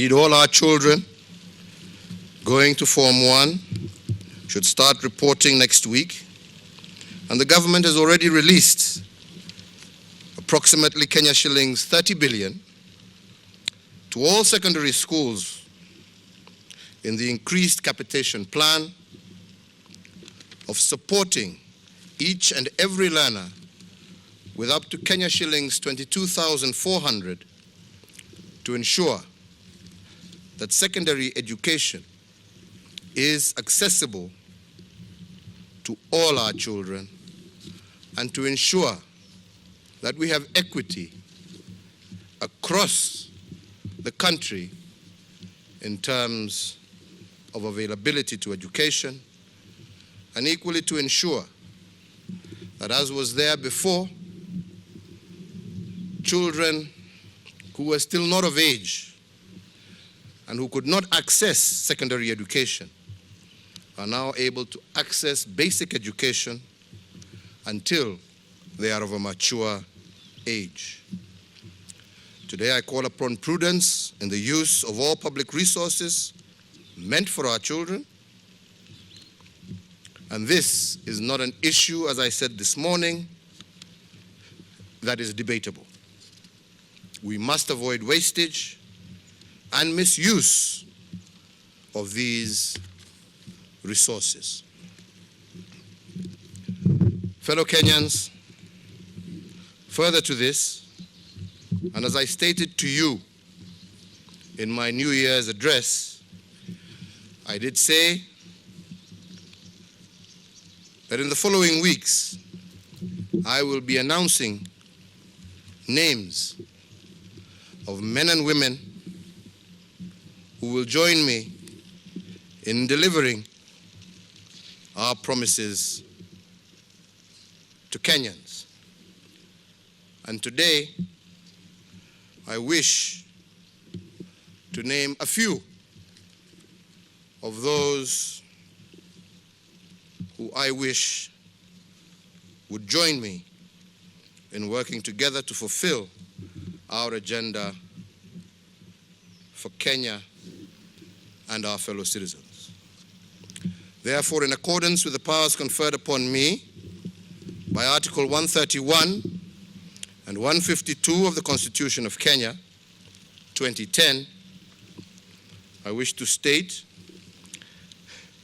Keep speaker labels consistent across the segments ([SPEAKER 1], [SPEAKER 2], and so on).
[SPEAKER 1] Indeed, all our children going to Form 1 should start reporting next week, and the government has already released approximately Kenya shillings 30 billion to all secondary schools in the increased capitation plan of supporting each and every learner with up to Kenya shillings 22,400 to ensure that secondary education is accessible to all our children, and to ensure that we have equity across the country in terms of availability to education, and equally to ensure that, as was there before, children who were still not of age and who could not access secondary education are now able to access basic education until they are of a mature age. Today I call upon prudence in the use of all public resources meant for our children. And this is not an issue, as I said this morning, that is debatable. We must avoid wastage and misuse of these resources. Fellow Kenyans, further to this, and as I stated to you in my New Year's address, I did say that in the following weeks, I will be announcing names of men and women who will join me in delivering our promises to Kenyans. And today, I wish to name a few of those who I wish would join me in working together to fulfill our agenda for Kenya and our fellow citizens. Therefore, in accordance with the powers conferred upon me by Article 131 and 152 of the Constitution of Kenya, 2010, I wish to state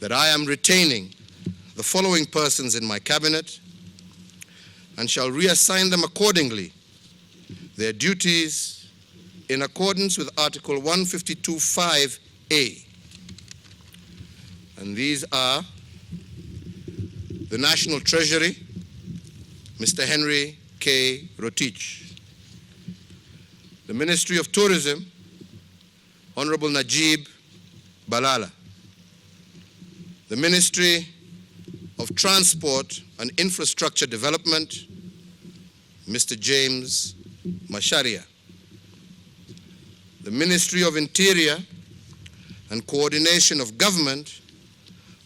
[SPEAKER 1] that I am retaining the following persons in my cabinet and shall reassign them accordingly their duties in accordance with Article 152(5)(a). And these are the National Treasury, Mr. Henry K. Rotich. The Ministry of Tourism, Honorable Najib Balala. The Ministry of Transport and Infrastructure Development, Mr. James Macharia. The Ministry of Interior and Coordination of Government,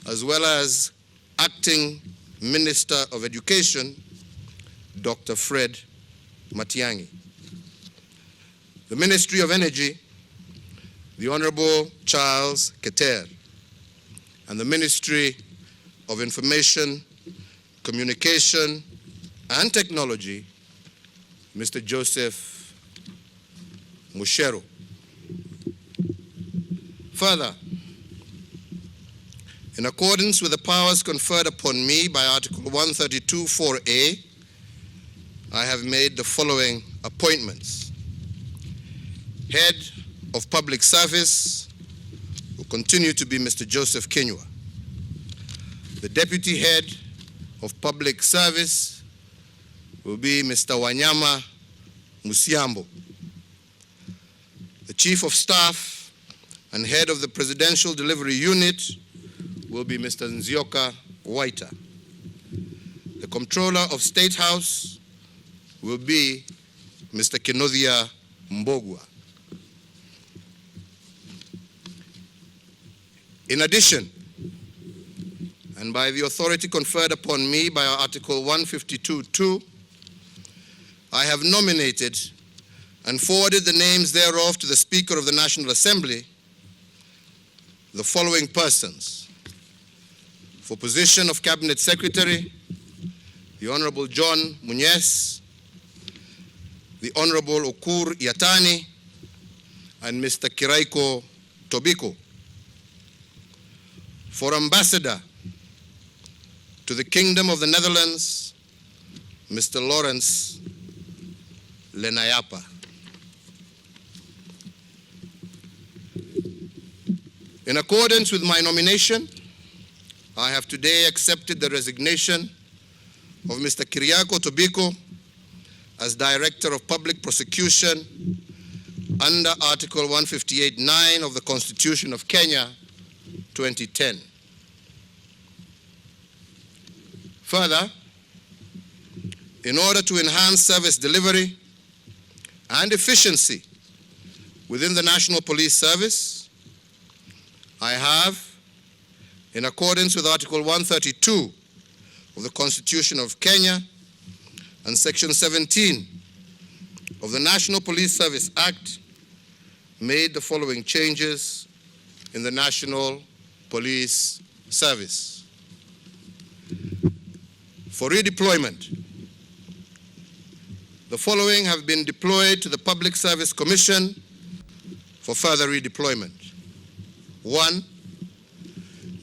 [SPEAKER 1] as well as Acting Minister of Education, Dr. Fred Matiang'i. The Ministry of Energy, the Honorable Charles Keter. And the Ministry of Information, Communication, and Technology, Mr. Joseph Mushero. Further, in accordance with the powers conferred upon me by Article 132(4)(a), I have made the following appointments. Head of Public Service will continue to be Mr. Joseph Kinyua. The Deputy Head of Public Service will be Mr. Wanyama Musiambo. The Chief of Staff and Head of the Presidential Delivery Unit will be Mr. Nzioka Waita. The Comptroller of Statehouse will be Mr. Kinothia Mbogwa. In addition, and by the authority conferred upon me by Article 152(2), I have nominated and forwarded the names thereof to the Speaker of the National Assembly, the following persons. For position of Cabinet Secretary, the Honorable John Munyes, the Honorable Okur Yatani, and Mr. Kiraiko Tobiko. For Ambassador to the Kingdom of the Netherlands, Mr. Lawrence Lenayapa. In accordance with my nomination, I have today accepted the resignation of Mr. Kiraiko Tobiko as Director of Public Prosecution under Article 158(9) of the Constitution of Kenya, 2010. Further, in order to enhance service delivery and efficiency within the National Police Service, I have, in accordance with Article 132 of the Constitution of Kenya and Section 17 of the National Police Service Act, made the following changes in the National Police Service. For redeployment, the following have been deployed to the Public Service Commission for further redeployment. 1,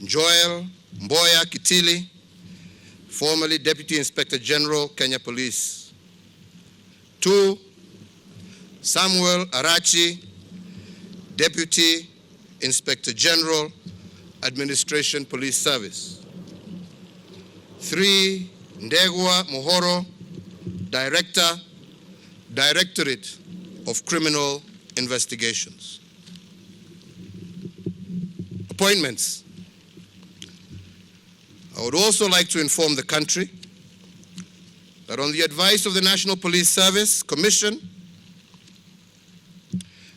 [SPEAKER 1] Joel Mboya Kitili, formerly Deputy Inspector General, Kenya Police. 2, Samuel Arachi, Deputy Inspector General, Administration Police Service. 3, Ndegwa Muhoro, Director, Directorate of Criminal Investigations. Appointments. I would also like to inform the country that on the advice of the National Police Service Commission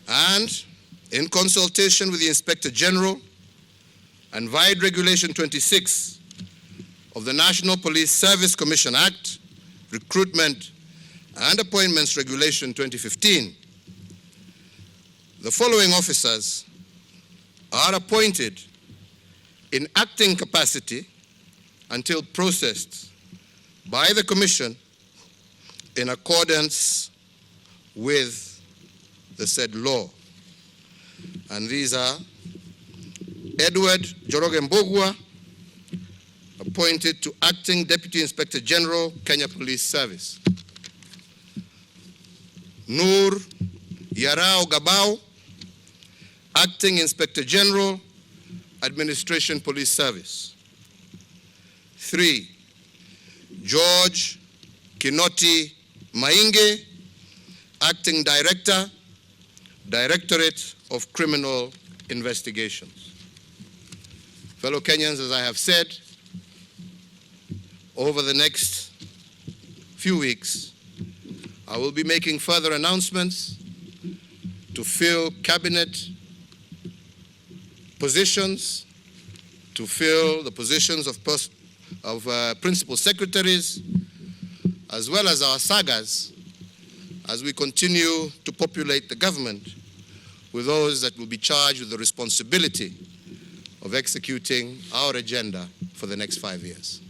[SPEAKER 1] and in consultation with the Inspector General and via Regulation 26 of the National Police Service Commission Act, Recruitment and Appointments Regulation 2015, the following officers are appointed in acting capacity until processed by the Commission in accordance with the said law. And these are Edward Joroge Mbogwa, appointed to Acting Deputy Inspector General, Kenya Police Service. Nur Yarao Gabao, Acting Inspector General, Administration Police Service. 3, George Kinoti Mainge, Acting Director, Directorate of Criminal Investigations. Fellow Kenyans, as I have said, over the next few weeks, I will be making further announcements to fill cabinet positions, to fill the positions of principal secretaries, as well as our sagas, as we continue to populate the government with those that will be charged with the responsibility of executing our agenda for the next 5 years.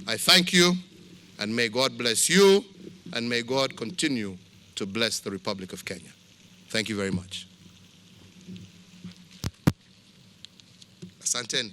[SPEAKER 1] I thank you, and may God bless you, and may God continue to bless the Republic of Kenya. Thank you very much. Asanteni.